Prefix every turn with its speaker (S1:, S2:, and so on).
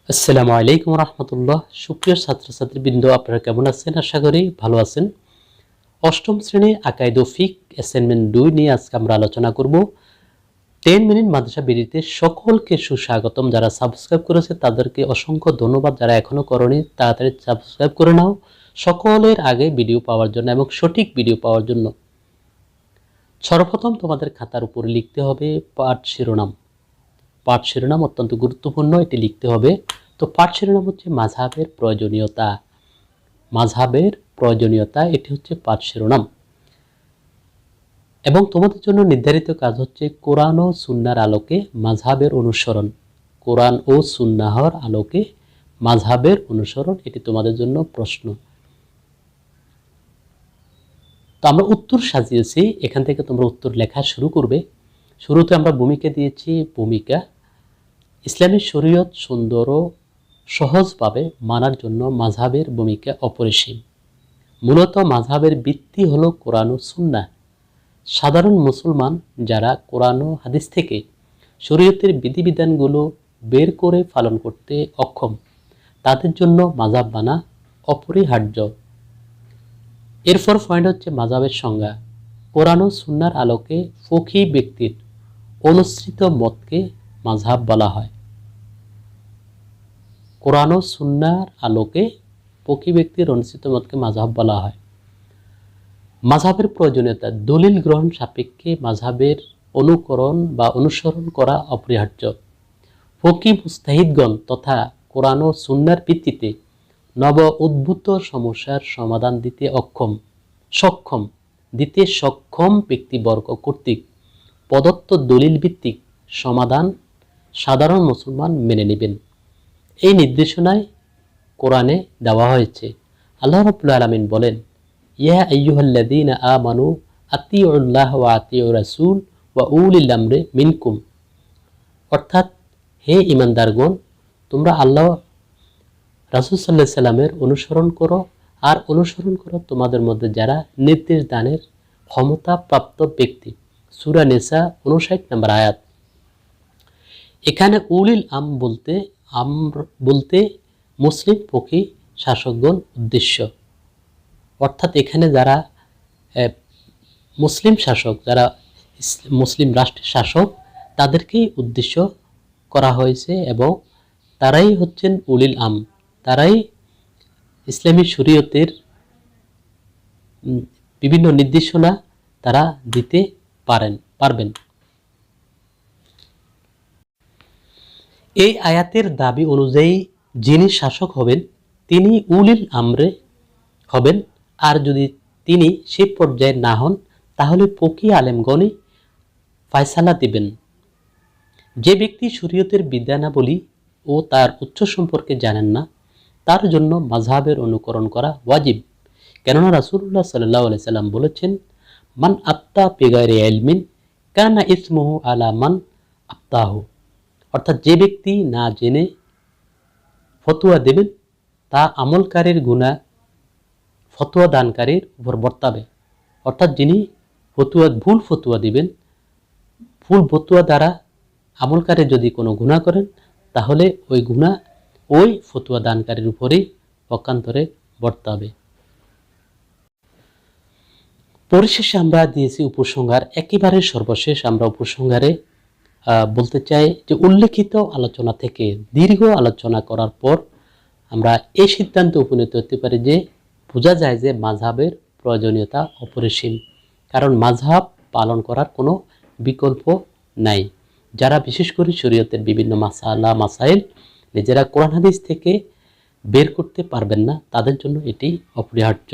S1: আসসালামু আলাইকুম রহমতুল্লাহ। সুপ্রিয় ছাত্রছাত্রীবৃন্দ, আপনারা কেমন আছেন? আশা করি ভালো আছেন। অষ্টম শ্রেণী আকাইদ ও ফিক অ্যাসাইনমেন্ট 2 নিয়ে আজকে আমরা আলোচনা করব। 10 মিনিট মাদ্রাসা বিডিতে সকলকে সুস্বাগতম। যারা সাবস্ক্রাইব করেছে তাদেরকে অসংখ্য ধন্যবাদ। যারা এখনো করেনি তাড়াতাড়ি সাবস্ক্রাইব করে নাও সকলের আগে ভিডিও পাওয়ার জন্য এবং সঠিক ভিডিও পাওয়ার জন্য। সর্বপ্রথম তোমাদের খাতার উপরে লিখতে হবে পাঠ শিরোনাম। পাঠ শিরোনাম অত্যন্ত গুরুত্বপূর্ণ, এটি লিখতে হবে। তো পাঠ শিরোনাম হচ্ছে মাযহাবের প্রয়োজনীয়তা। মাযহাবের প্রয়োজনীয়তা, এটি হচ্ছে পাঠ শিরোনাম। এবং তোমাদের জন্য নির্ধারিত কাজ হচ্ছে কোরআন ও সুন্নাহর আলোকে মাযহাবের অনুসরণ। কোরআন ও সুন্নাহর আলোকে মাযহাবের অনুসরণ, এটি তোমাদের জন্য প্রশ্ন। তো আমরা উত্তর সাজিয়েছি, এখান থেকে তোমরা উত্তর লেখা শুরু করবে। শুরুতে আমরা ভূমিকা দিয়েছি। ভূমিকা: ইসলামী শরীয়ত সুন্দর ও সহজভাবে মানার জন্য মাযহাবের ভূমিকা অপরিসীম। মূলত মাযহাবের ভিত্তি হলো কোরআন ও সুন্নাহ। সাধারণ মুসলমান যারা কোরআন ও হাদিস থেকে শরীয়তের বিধিবিধানগুলো বের করে পালন করতে অক্ষম, তাদের জন্য মাযহাব মানা অপরিহার্য। এরপর পয়েন্ট হচ্ছে মাযহাবের সংজ্ঞা। কোরআন ও সুন্নাহর আলোকে ফকীহ ব্যক্তির অনুসৃত মতকে মাযহাব বলা হয়। কোরআন ও সুন্নাহর আলোকে ফকীহ ব্যক্তির অনুসৃত মতকে মাযহাব বলা হয়। মাযহাবের প্রয়োজনীয়তা: দলিল গ্রহণ সাপেক্ষে মাযহাবের অনুকরণ বা অনুসরণ করা অপরিহার্য। ফকীহ মুজতাহিদগণ তথা কোরআন ও সুন্নাহর ভিত্তিতে নব উদ্ভূত সমস্যার সমাধান দিতে সক্ষম ব্যক্তিবর্গ কর্তৃক প্রদত্ত দলিল ভিত্তিক সমাধান সাধারণ মুসলমান মেনে নেবেন। এই নির্দেশনায় কোরআনে দেওয়া হয়েছে। আল্লাহ রাব্বুল আলামিন বলেন, ইয়া আইয়ুহাল্লাযীনা আমানু আতিউল্লাহ ওয়া আতিউর রাসূল ওয়া উলিল আমরি মিনকুম। অর্থাৎ, হে ঈমানদারগণ, তোমরা আল্লাহ রাসূল সাল্লাল্লাহু আলাইহি সাল্লামের অনুসরণ করো আর অনুসরণ করো তোমাদের মধ্যে যারা নির্দেশ দানের ক্ষমতা প্রাপ্ত ব্যক্তি। সূরা নিসা 59 নম্বর আয়াত। এখানে উলিল বলতে মুসলিম ফকীহ শাসকগণ উদ্দেশ্য। অর্থাৎ এখানে যারা মুসলিম শাসক, যারা মুসলিম রাষ্ট্রের শাসক, তাদেরকেই উদ্দেশ্য করা হয়েছে এবং তারাই হচ্ছেন উলিল তারাই ইসলামী শরীয়তের বিভিন্ন নির্দেশনা তারা দিতে পারবেন। এই আয়াতের দাবি অনুযায়ী যিনি শাসক হবেন তিনি উলিল আমরে হবেন, আর যদি তিনি সে পর্যায়ে না হন তাহলে ফকীহ আলেমগণই ফায়সালা দিবেন। যে ব্যক্তি শরীয়তের বিধানাবলী ও তার উৎস সম্পর্কে জানেন না, তার জন্য মাযহাবের অনুকরণ করা ওয়াজিব। কেননা রাসূলুল্লাহ সাল্লাল্লাহু আলাইহি সাল্লাম বলেছেন, মান আফতা বিগাইরি ইলমিন কানা ইসমুহু আলা মান আফতাহু। অর্থাৎ, যে ব্যক্তি না জেনে ফতোয়া দেবেন তা আমলকারীর গুনাহ ফতোয়া দানকারীর উপর বর্তাবে। অর্থাৎ, যিনি ভুল ফতোয়া দিবেন, ভুল ফতোয়া দ্বারা আমলকারী যদি কোনো গুনাহ করেন তাহলে ওই গুনাহ ওই ফতোয়া দানকারীর উপরেই পক্ষান্তরে বর্তাবে। পরিশেষে আমরা দিয়েছি উপসংহার। একেবারে সর্বশেষ আমরা উপসংহারে বলতে চাই যে উল্লেখিত আলোচনা থেকে দীর্ঘ আলোচনা করার পর আমরা এই সিদ্ধান্তে উপনীত হতে পারি যে বোঝা যায় যে মাযহাবের প্রয়োজনীয়তা অপরিসীম। কারণ মাযহাব পালন করার কোনো বিকল্প নাই। যারা বিশেষ করে শরীয়তের বিভিন্ন মাসাইল নিজেরা কোরআন হাদিস থেকে বের করতে পারবেন না, তাদের জন্য এটি অপরিহার্য।